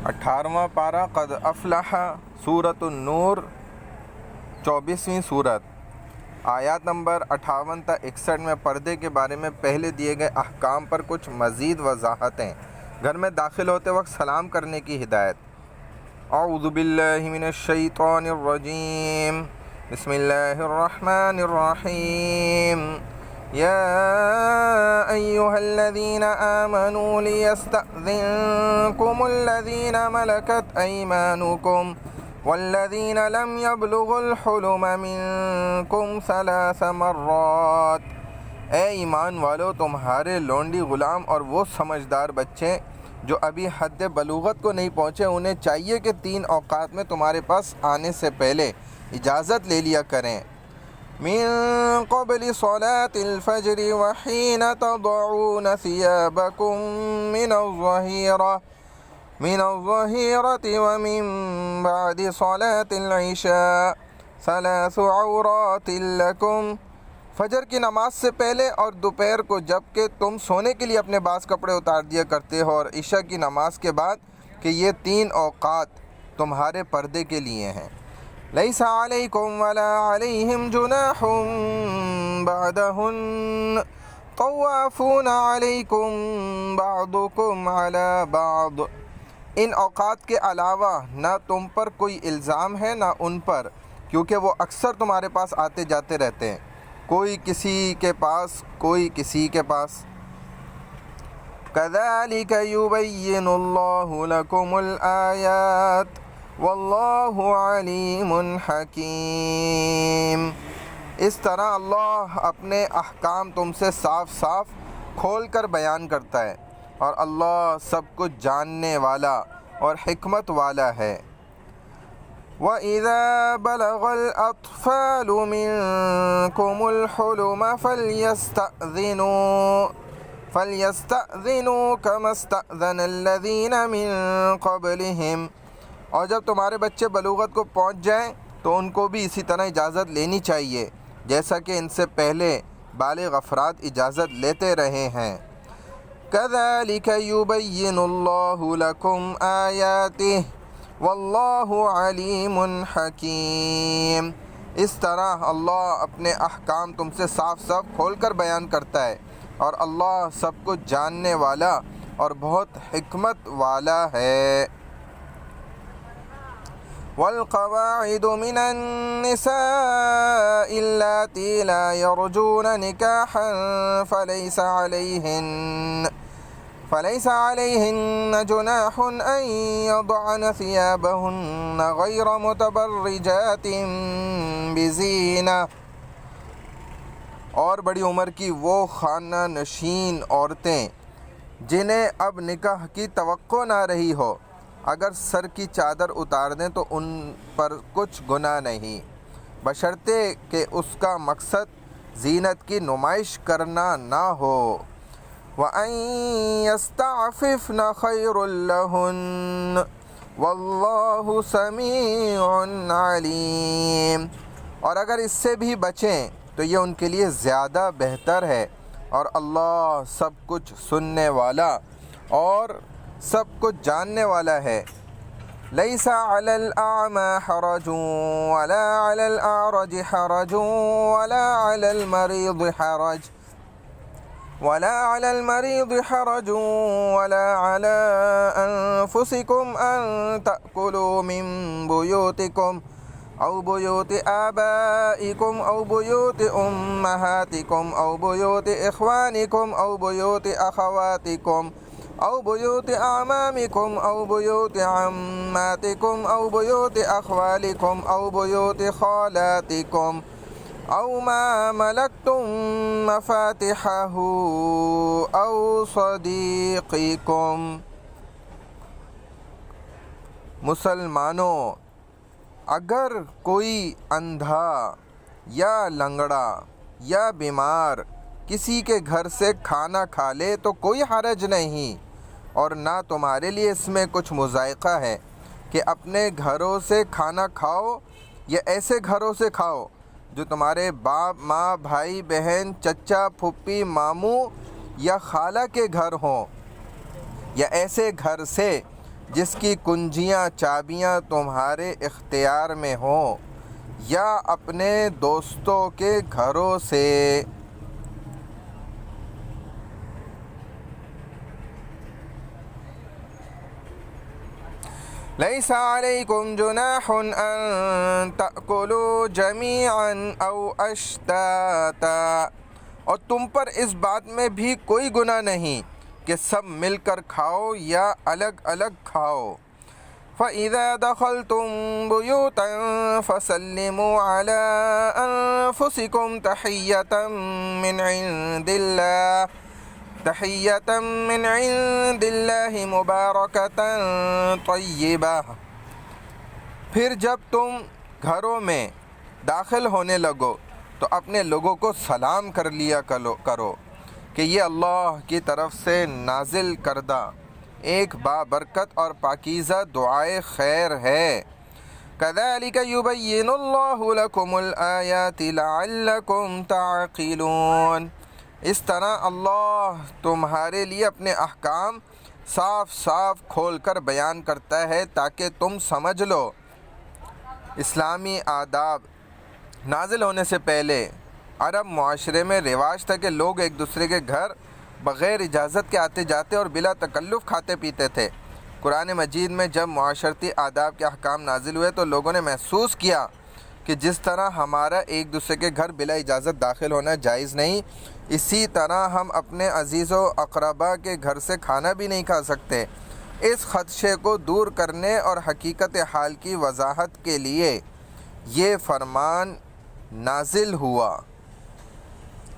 18واں پارہ قد افلح، سورۃ النور، 24ویں سورت، آیات نمبر 58 تا 61 میں پردے کے بارے میں پہلے دیے گئے احکام پر کچھ مزید وضاحتیں۔ گھر میں داخل ہوتے وقت سلام کرنے کی ہدایت۔ اعوذ باللہ من الشیطان الرجیم، بسم اللہ الرحمن الرحیم۔ یا ایہا الذین آمنوا لیستأذنکم الذین ملکت ایمانکم والذین لم یبلغوا الحلم منکم 3 مرات۔ اے ایمان والو، تمہارے لونڈی غلام اور وہ سمجھدار بچے جو ابھی حد بلوغت کو نہیں پہنچے، انہیں چاہیے کہ 3 اوقات میں تمہارے پاس آنے سے پہلے اجازت لے لیا کریں۔ من قبل صلاة الفجر وحین تضعون ثیابکم من الظہیرۃ ومن بعد صلاة العشاء 3 عورات لکم۔ فجر کی نماز سے پہلے اور دوپہر کو جب کہ تم سونے کے لیے اپنے بعض کپڑے اتار دیا کرتے ہو، اور عشاء کی نماز کے بعد کہ یہ 3 اوقات تمہارے پردے کے لیے ہیں۔ لیس علیکم ولا علیہم جناح بعدہن طوافون علیکم بعضکم علی بعض۔ ان اوقات کے علاوہ نہ تم پر کوئی الزام ہے نہ ان پر، کیونکہ وہ اکثر تمہارے پاس آتے جاتے رہتے ہیں، کوئی کسی کے پاس کوئی کسی کے پاس۔ کذالک یبین اللہ لکم الآیات واللہ علیم حکیم۔ اس طرح اللہ اپنے احکام تم سے صاف صاف کھول کر بیان کرتا ہے، اور اللہ سب کچھ جاننے والا اور حکمت والا ہے۔ وَإِذَا بَلَغَ الْأَطْفَالُ مِنكُمُ الْحُلُمَ فَلْيَسْتَأْذِنُوا كَمَا اسْتَأْذَنَ الَّذِينَ مِن قَبْلِهِمْ۔ اور جب تمہارے بچے بلوغت کو پہنچ جائیں تو ان کو بھی اسی طرح اجازت لینی چاہیے جیسا کہ ان سے پہلے بالغ افراد اجازت لیتے رہے ہیں۔ كَذَلِكَ يُبَيِّنُ اللَّهُ لَكُمْ آيَاتِهِ وَاللَّهُ عَلِيمٌ حَكِيمٌ۔ اس طرح اللہ اپنے احکام تم سے صاف صاف کھول کر بیان کرتا ہے، اور اللہ سب کچھ جاننے والا اور بہت حکمت والا ہے۔ وَالْقَوَاعِدُ مِنَ النِّسَاءِ اللَّاتِي لَا يَرْجُونَ نِكَاحًا فَلَيْسَ عَلَيْهِنَّ جُنَاحٌ أَن يَضَعْنَ ثِيَابَهُنَّ غَيْرَ مُتَبَرِّجَاتٍ بِزِينَةٍ۔ اور بڑی عمر کی وہ خانہ نشین عورتیں جنہیں اب نکاح کی توقع نہ رہی ہو، اگر سر کی چادر اتار دیں تو ان پر کچھ گناہ نہیں، بشرطے کہ اس کا مقصد زینت کی نمائش کرنا نہ ہو۔ وَأَن يَسْتَعْفِفْنَ خَيْرٌ لَّهُنَّ وَاللَّهُ سَمِيعٌ عَلِيمٌ۔ اور اگر اس سے بھی بچیں تو یہ ان کے لیے زیادہ بہتر ہے، اور اللہ سب کچھ سننے والا اور سب کچھ جاننے والا ہے۔ لیس علی الاعمى حرج ولا علی الاعرج حرج ولا علی المریض حرج ولا علی انفسکم ان تأکلوا من بیوتکم او بیوت آبائکم او بیوت امہاتکم او بیوت اخوانکم او بیوت اخواتکم او بیوت اعمامکم او بیوت عماتکم او بیوت اخوالکم او بیوت خالاتکم او ما ملکتم مفاتحہ او صدیقکم۔ مسلمانوں، اگر کوئی اندھا یا لنگڑا یا بیمار کسی کے گھر سے کھانا کھا لے تو کوئی حرج نہیں، اور نہ تمہارے لیے اس میں کچھ مضائقہ ہے کہ اپنے گھروں سے کھانا کھاؤ یا ایسے گھروں سے کھاؤ جو تمہارے باپ ماں بھائی بہن چچا پھوپھی ماموں یا خالہ کے گھر ہوں، یا ایسے گھر سے جس کی کنجیاں چابیاں تمہارے اختیار میں ہوں، یا اپنے دوستوں کے گھروں سے۔ لیس علیکم جناح ان تأکلوا جمیعا او اشتاتا، اور تم پر اس بات میں بھی کوئی گناہ نہیں کہ سب مل کر کھاؤ یا الگ الگ کھاؤ۔ فَإِذَا دَخَلْتُم بُيُوتًا فَسَلِّمُوا عَلَىٰ أَنفُسِكُمْ تحیۃ من عند اللہ مبارکۃ طیبہ۔ پھر جب تم گھروں میں داخل ہونے لگو تو اپنے لوگوں کو سلام کر لیا کرو کہ یہ اللہ کی طرف سے نازل کردہ ایک بابرکت اور پاکیزہ دعائے خیر ہے۔ کذالک یبین اللہ لکم الآیات لعلکم تعقلون، اس طرح اللہ تمہارے لیے اپنے احکام صاف صاف کھول کر بیان کرتا ہے تاکہ تم سمجھ لو۔ اسلامی آداب نازل ہونے سے پہلے عرب معاشرے میں رواج تھا کہ لوگ ایک دوسرے کے گھر بغیر اجازت کے آتے جاتے اور بلا تکلف کھاتے پیتے تھے۔ قرآن مجید میں جب معاشرتی آداب کے احکام نازل ہوئے تو لوگوں نے محسوس کیا کہ جس طرح ہمارا ایک دوسرے کے گھر بلا اجازت داخل ہونا جائز نہیں، اسی طرح ہم اپنے عزیز و اقربا کے گھر سے کھانا بھی نہیں کھا سکتے۔ اس خدشے کو دور کرنے اور حقیقت حال کی وضاحت کے لیے یہ فرمان نازل ہوا۔